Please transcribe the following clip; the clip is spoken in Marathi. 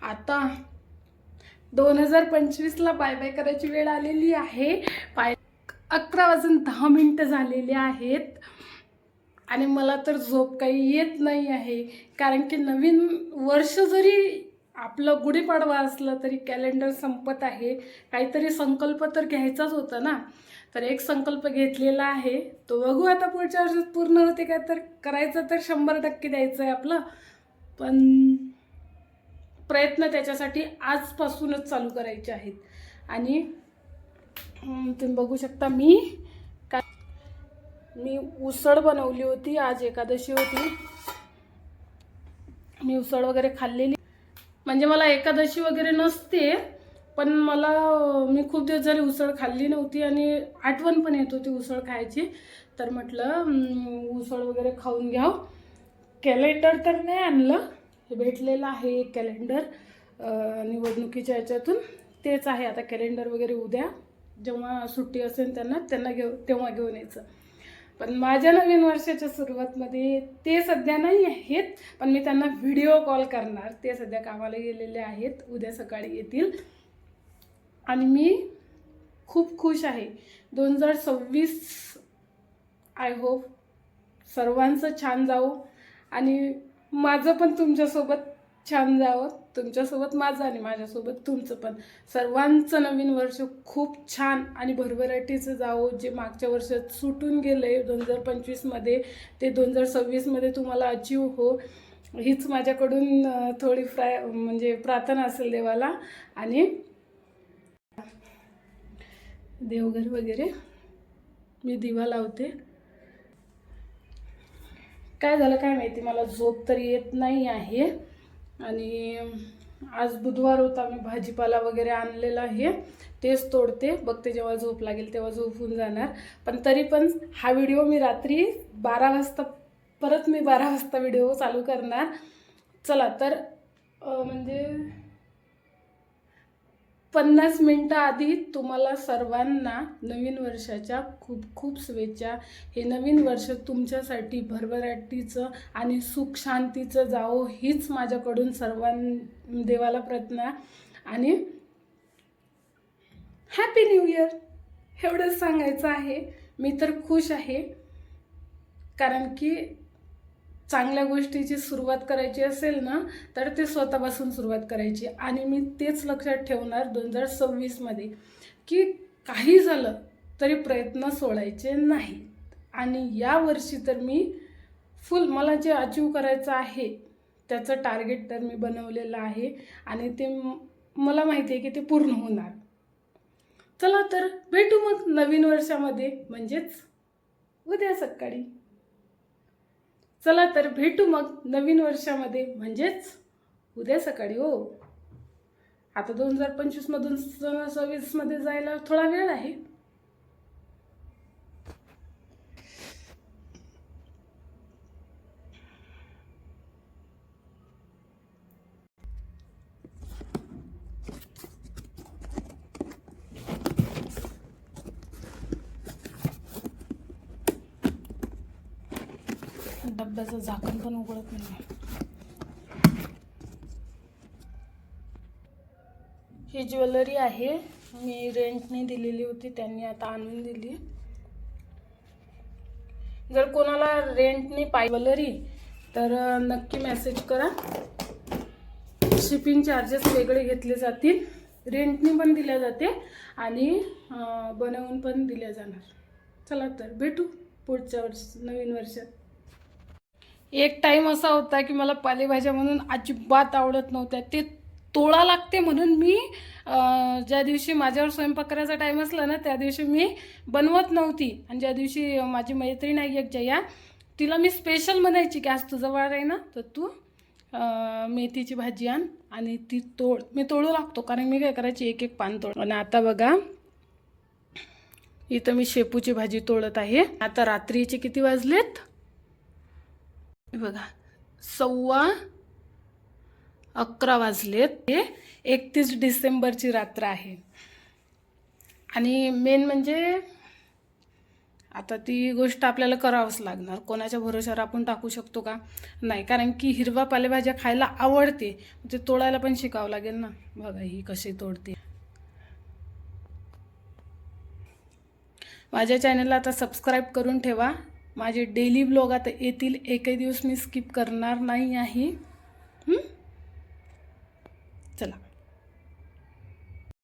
आता 2025ला बाय बाय करायची वेळ आलेली आहे. 11:10 झालेले आहेत आणि मला तर झोप काही येत नाही आहे. कारण की नवीन वर्ष जरी आपलं गुढीपाडवा असलं तरी कॅलेंडर संपत आहे. काहीतरी संकल्प तर घ्यायचाच होता ना. तर एक संकल्प घेतलेला आहे, तो बघू आता पुढच्या वर्षात पूर्ण होते काय. तर करायचं तर 100% द्यायचं आहे आपलं, पण प्रयत्न त्याच्यासाठी आजपासूनच चालू करायचे आहेत. आणि तुम्ही बघू शकता मी उसळ बनवली होती. आज एकादशी होती. मी उसळ वगैरे खाल्लेली, म्हणजे मला एकादशी वगैरे नसते, पण मी खूप दिवस झाले उसळ खाल्ली नव्हती आणि आठवण पण येत होती उसळ खायची. तर म्हटलं उसळ वगैरे खाऊन घ्यावं. कॅलेंडर तर नाही आणलं, हे भेटलेलं आहे एक कॅलेंडर निवडणुकीच्या याच्यातून, तेच आहे. आता कॅलेंडर वगैरे उद्या जेव्हा सुट्टी असेल तेव्हा तेव्हा घेऊन यायचं. पण माझ्या नवीन वर्षाच्या सुरुवातमध्ये ते सध्या नाही आहेत, पण मी त्यांना व्हिडिओ कॉल करणार. ते सध्या कामाला गेलेले आहेत, उद्या सकाळी येतील. आणि मी खूप खुश आहे. 2026 आय होप सर्वांचं छान जावो आणि माझं पण तुमच्यासोबत छान जावं. तुमच्यासोबत माझं आणि माझ्यासोबत तुमचं पण. सर्वांचं नवीन वर्ष खूप छान आणि भरभराटीचं जावो. जे मागच्या वर्षात सुटून गेले 2025मध्ये, ते 2026मध्ये तुम्हाला अचीव हो, हीच माझ्याकडून थोडी म्हणजे प्रार्थना असेल देवाला. आणि देवघर वगैरे मी दिवा लावते. काय झालं काय माहिती, मला झोप तर येत नाही आहे. आणि आज बुधवार होता, मी भाजीपाला वगैरे आणलेला आहे, तेच तोडते. बघते जेव्हा झोप लागेल तेव्हा झोपून जाणार. पण तरी पण हा व्हिडिओ मी रात्री 12 वाजता परत 12 वाजता व्हिडिओ चालू करणार. चला तर म्हणजे 50 मिनटं आधी तुम्हाला सर्वांना नवीन वर्षाच्या खूप खूप शुभेच्छा. हे नवीन वर्ष तुमच्यासाठी भरभराटीचं आणि सुख शांतीचं जावो, हीच माझ्याकडून देवाला प्रार्थना. आणि हॅपी न्यू इयर एवढंच सांगायचं आहे. मी तर खुश आहे, कारण की चांगल्या गोष्टीची सुरुवात करायची असेल ना तर ते स्वतःपासून सुरुवात करायची. आणि मी तेच लक्षात ठेवणार 2026मध्ये, की काही झालं तरी प्रयत्न सोडायचे नाहीत. आणि या वर्षी तर मी मला जे अचीव करायचं आहे त्याचं टार्गेट तर मी बनवलेलं आहे आणि ते मला माहिती आहे की ते पूर्ण होणार. चला तर भेटू मग नवीन वर्षामध्ये, म्हणजेच उद्या सकाळी. चला तर भेटू मग नवीन वर्षामध्ये, म्हणजेच उद्या सकाळी. हो, आता 2025मधून 2026मध्ये जायला थोडा वेळ आहे. डब्याचं झाकण पण उघडत नाही. ही ज्वेलरी आहे, मी रेंटने दिलेली होती, त्यांनी आता आणून दिली. जर कोणाला रेंटने ज्वेलरी तर नक्की मेसेज करा. शिपिंग चार्जेस वेगळे घेतले जातील. रेंटने पण दिल्या जाते आणि बनवून पण दिल्या जाणार. चला तर भेटू पुढच्या नवीन वर्षात. एक टाईम असा होता की मला पालेभाज्या म्हणून अजिबात आवडत नव्हत्या. ते तोळा लागते म्हणून मी ज्या दिवशी माझ्यावर स्वयंपाक करायचा टाईम असला ना त्या दिवशी मी बनवत नव्हती. आणि ज्या दिवशी माझी मैत्रीण आहे एक जया, तिला मी स्पेशल म्हणायची की आज तुझा वार आहे ना तर तू मेथीची भाजी आण आणि ती मी तोडू लागतो, कारण मी काय करायची एक एक पान तोड. आणि आता बघा इथं मी शेपूची भाजी तोडत आहे. आता रात्रीचे किती वाजलेत बघा, 11:15 वाजलेत. हे 31 डिसेंबरची रात्र आहे. आणि मेन म्हणजे आता ती गोष्ट आपल्याला करावंच लागणार. कोणाच्या भरोश्यावर आपण टाकू शकतो का? नाही, कारण की हिरवा पालेभाज्या खायला आवडते, ते तोडायला पण शिकावं लागेल ना. बघा ही कशी तोडते. माझ्या चॅनलला आता सबस्क्राईब करून ठेवा. माझे डेली ब्लॉग आता येतील, एकही दिवस मी स्किप करणार नाही आहे. चला.